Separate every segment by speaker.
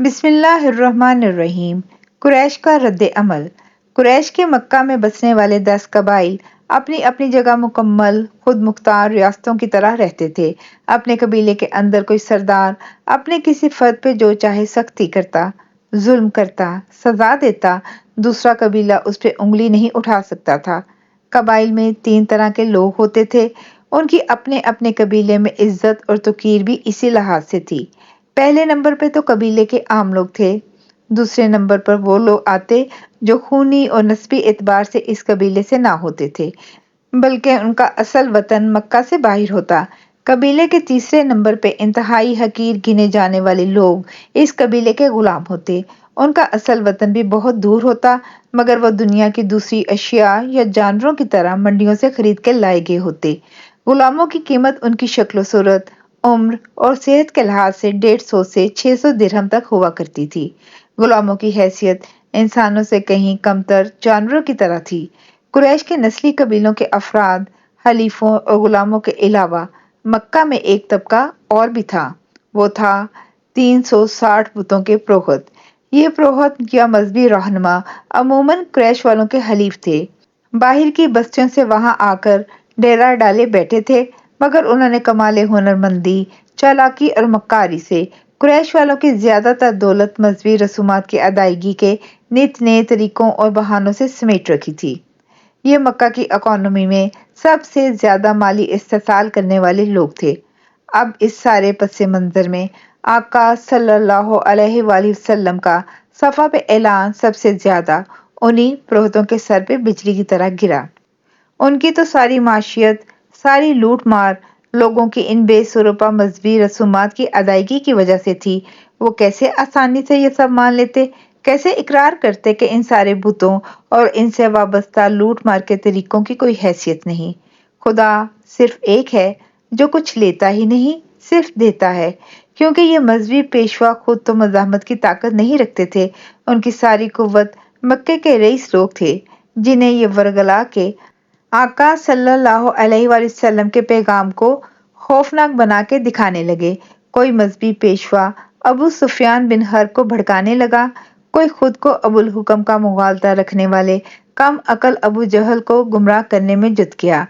Speaker 1: بسم اللہ الرحمن الرحیم۔ قریش کا رد عمل۔ قریش کے مکہ میں بسنے والے 10 قبائل اپنی اپنی جگہ مکمل خود مختار ریاستوں کی طرح رہتے تھے۔ اپنے قبیلے کے اندر کوئی سردار اپنے کسی فرد پہ جو چاہے سختی کرتا، ظلم کرتا، سزا دیتا، دوسرا قبیلہ اس پہ انگلی نہیں اٹھا سکتا تھا۔ قبائل میں 3 طرح کے لوگ ہوتے تھے۔ ان کی اپنے اپنے قبیلے میں عزت اور توقیر بھی اسی لحاظ سے تھی۔ پہلے نمبر پہ تو قبیلے کے عام لوگ تھے۔ دوسرے نمبر پر وہ لوگ آتے جو خونی اور نسبی اعتبار سے اس قبیلے سے نہ ہوتے تھے، بلکہ ان کا اصل وطن مکہ سے باہر ہوتا۔ قبیلے کے تیسرے نمبر پہ انتہائی حقیر گنے جانے والے لوگ اس قبیلے کے غلام ہوتے۔ ان کا اصل وطن بھی بہت دور ہوتا، مگر وہ دنیا کی دوسری اشیاء یا جانوروں کی طرح منڈیوں سے خرید کے لائے گئے ہوتے۔ غلاموں کی قیمت ان کی شکل و صورت، عمر اور صحت کے لحاظ سے 150 سے 600 درہم تک ہوا کرتی تھی۔ غلاموں کی حیثیت انسانوں سے کہیں کمتر جانوروں کی طرح تھی۔ قریش کے نسلی قبیلوں کے افراد، حلیفوں اور غلاموں کے علاوہ مکہ میں ایک طبقہ اور بھی تھا۔ وہ تھا 360 بتوں کے پروہت۔ یہ پروہت یا مذہبی رہنما عموماً قریش والوں کے حلیف تھے۔ باہر کی بستیوں سے وہاں آ کر ڈیرا ڈالے بیٹھے تھے، مگر انہوں نے کمال ہنرمندی، چالاکی اور مکاری سے قریش والوں کی زیادہ تر دولت مذہبی رسومات کی ادائیگی کے نت نئے طریقوں اور بہانوں سے سمیٹ رکھی تھی۔ یہ مکہ کی اکانومی میں سب سے زیادہ مالی استحصال کرنے والے لوگ تھے۔ اب اس سارے پس منظر میں آقا صلی اللہ علیہ وآلہ وسلم کا صفحہ پہ اعلان سب سے زیادہ انہی پروہتوں کے سر پہ بجلی کی طرح گرا۔ ان کی تو ساری معیشت، ساری لوٹ مار لوگوں کی ان بے سروپا مذہبی رسومات کی ادائیگی کی وجہ سے تھی۔ وہ کیسے آسانی سے یہ سب مان لیتے، کیسے اقرار کرتے کہ ان سارے بتوں اور ان سے وابستہ لوٹ مار کے طریقوں کی کوئی حیثیت نہیں۔ خدا صرف ایک ہے جو کچھ لیتا ہی نہیں، صرف دیتا ہے۔ کیونکہ یہ مذہبی پیشوا خود تو مزاحمت کی طاقت نہیں رکھتے تھے، ان کی ساری قوت مکے کے رئیس لوگ تھے، جنہیں یہ ورگلا کے آقا صلی اللہ علیہ وآلہ وسلم کے پیغام کو خوفناک بنا کے دکھانے لگے۔ کوئی مذہبی پیشوا ابو سفیان بن حرب کو بھڑکانے لگا، کوئی خود کو ابو الحکم کا مغالطہ رکھنے والے کم عقل ابو جہل کو گمراہ کرنے میں جٹ گیا۔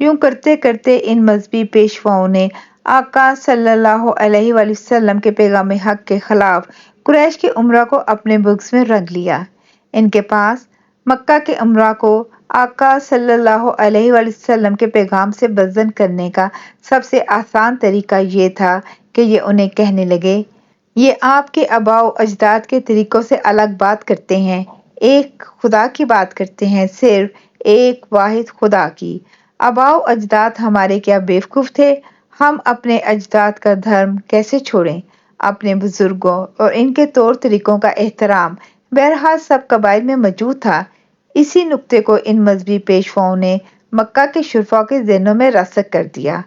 Speaker 1: یوں کرتے کرتے ان مذہبی پیشواؤں نے آقا صلی اللہ علیہ وآلہ وسلم کے پیغام حق کے خلاف قریش کے امراء کو اپنے بغض میں رنگ لیا۔ ان کے پاس مکہ کے امراء کو آقا صلی اللہ علیہ وآلہ وسلم کے پیغام سے بدظن کرنے کا سب سے آسان طریقہ یہ تھا کہ یہ انہیں کہنے لگے، یہ آپ کے آباء و اجداد کے طریقوں سے الگ بات کرتے ہیں، ایک خدا کی بات کرتے ہیں، صرف ایک واحد خدا کی۔ آباء و اجداد ہمارے کیا بیوقوف تھے؟ ہم اپنے اجداد کا دھرم کیسے چھوڑیں؟ اپنے بزرگوں اور ان کے طور طریقوں کا احترام بہرحال سب قبائل میں موجود تھا۔ اسی نکتے کو ان مذہبی پیشواؤں نے مکہ کے شرفاء کے ذہنوں میں راسخ کر دیا۔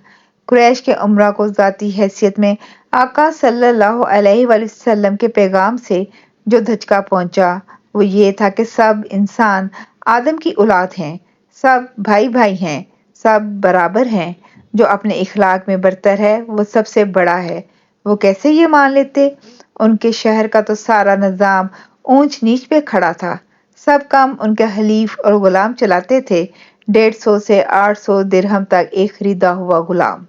Speaker 1: قریش کے امراء کو ذاتی حیثیت میں آقا صلی اللہ علیہ وآلہ وسلم کے پیغام سے جو دھچکا پہنچا وہ یہ تھا کہ سب انسان آدم کی اولاد ہیں، سب بھائی بھائی ہیں، سب برابر ہیں، جو اپنے اخلاق میں برتر ہے وہ سب سے بڑا ہے۔ وہ کیسے یہ مان لیتے؟ ان کے شہر کا تو سارا نظام اونچ نیچ پہ کھڑا تھا۔ سب کام ان کے حلیف اور غلام چلاتے تھے۔ 150 سے 800 درہم تک ایک خریدا ہوا غلام،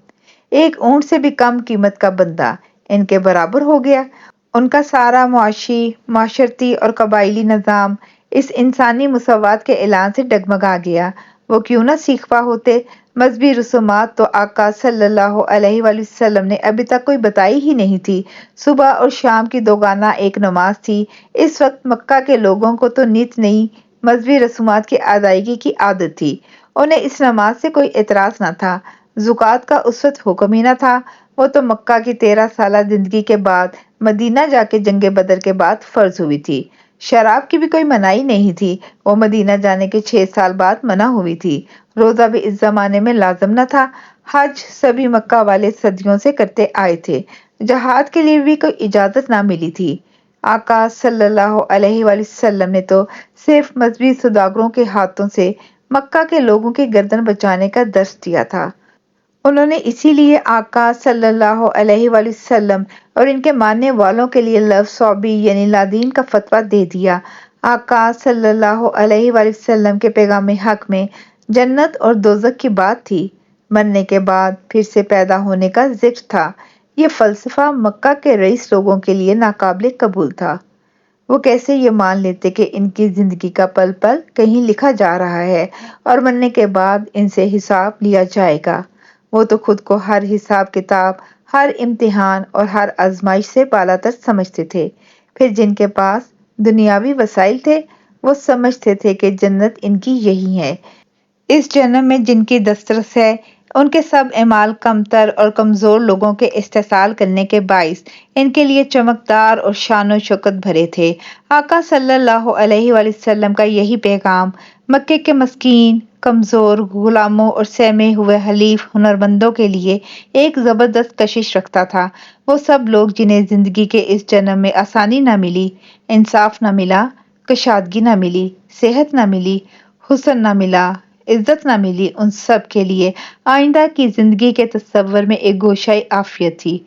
Speaker 1: ایک اونٹ سے بھی کم قیمت کا بندہ ان کے برابر ہو گیا۔ ان کا سارا معاشی، معاشرتی اور قبائلی نظام اس انسانی مساوات کے اعلان سے ڈگمگا گیا۔ وہ کیوں نہ سیکھ پا ہوتے؟ مذہبی رسومات تو آقا صلی اللہ علیہ وآلہ وسلم نے ابھی تک کوئی بتائی ہی نہیں تھی۔ صبح اور شام کی دوگانہ ایک نماز تھی۔ اس وقت مکہ کے لوگوں کو تو نت نئی مذہبی رسومات کی ادائیگی کی عادت تھی۔ انہیں اس نماز سے کوئی اعتراض نہ تھا۔ زکوٰۃ کا اس وقت حکم ہی نہ تھا، وہ تو مکہ کی 13 سالہ زندگی کے بعد مدینہ جا کے جنگ بدر کے بعد فرض ہوئی تھی۔ شراب کی بھی کوئی منائی نہیں تھی، وہ مدینہ جانے کے 6 سال بعد منع ہوئی تھی۔ روزہ بھی اس زمانے میں لازم نہ تھا۔ حج سبھی مکہ والے صدیوں سے کرتے آئے تھے۔ جہاد کے لیے بھی کوئی اجازت نہ ملی تھی۔ آقا صلی اللہ علیہ وآلہ وسلم نے تو صرف مذہبی سوداگروں کے ہاتھوں سے مکہ کے لوگوں کی گردن بچانے کا درس دیا تھا۔ انہوں نے اسی لیے آقا صلی اللہ علیہ وآلہ وسلم اور ان کے ماننے والوں کے لیے لفظ صوبی یعنی لادین کا فتویٰ دے دیا۔ آقا صلی اللہ علیہ وآلہ وسلم کے پیغام حق میں جنت اور دوزخ کی بات تھی، مرنے کے بعد پھر سے پیدا ہونے کا ذکر تھا۔ یہ فلسفہ مکہ کے رئیس لوگوں کے لیے ناقابل قبول تھا۔ وہ کیسے یہ مان لیتے کہ ان کی زندگی کا پل پل کہیں لکھا جا رہا ہے اور مرنے کے بعد ان سے حساب لیا جائے گا۔ وہ تو خود کو ہر حساب کتاب، ہر امتحان اور ہر آزمائش سے بالا تر سمجھتے تھے۔ پھر جن کے پاس دنیاوی وسائل تھے وہ سمجھتے تھے کہ جنت ان کی یہی ہے۔ اس جنم میں جن کی دسترس ہے ان کے سب اعمال کمتر اور کمزور لوگوں کے استحصال کرنے کے باعث ان کے لیے چمکدار اور شان و شوکت بھرے تھے۔ آقا صلی اللہ علیہ وآلہ وسلم کا یہی پیغام مکے کے مسکین، کمزور، غلاموں اور سہمے ہوئے حلیف ہنرمندوں کے لیے ایک زبردست کشش رکھتا تھا۔ وہ سب لوگ جنہیں زندگی کے اس جنم میں آسانی نہ ملی، انصاف نہ ملا، کشادگی نہ ملی، صحت نہ ملی، حسن نہ ملا، عزت نہ ملی، ان سب کے لیے آئندہ کی زندگی کے تصور میں ایک گوشۂ عافیت تھی۔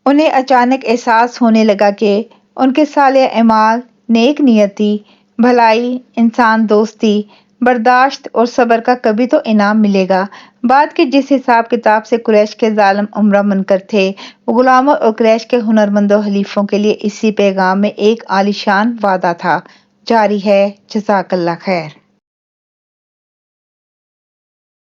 Speaker 1: انہیں اچانک احساس ہونے لگا کہ ان کے صالح اعمال، نیک نیتی، بھلائی، انسان دوستی، برداشت اور صبر کا کبھی تو انعام ملے گا۔ بعد کے جس حساب کتاب سے قریش کے ظالم امرا منکر تھے، غلاموں اور قریش کے ہنرمند و حلیفوں کے لیے اسی پیغام میں ایک عالیشان وعدہ تھا۔ جاری ہے۔ جزاک اللہ خیر۔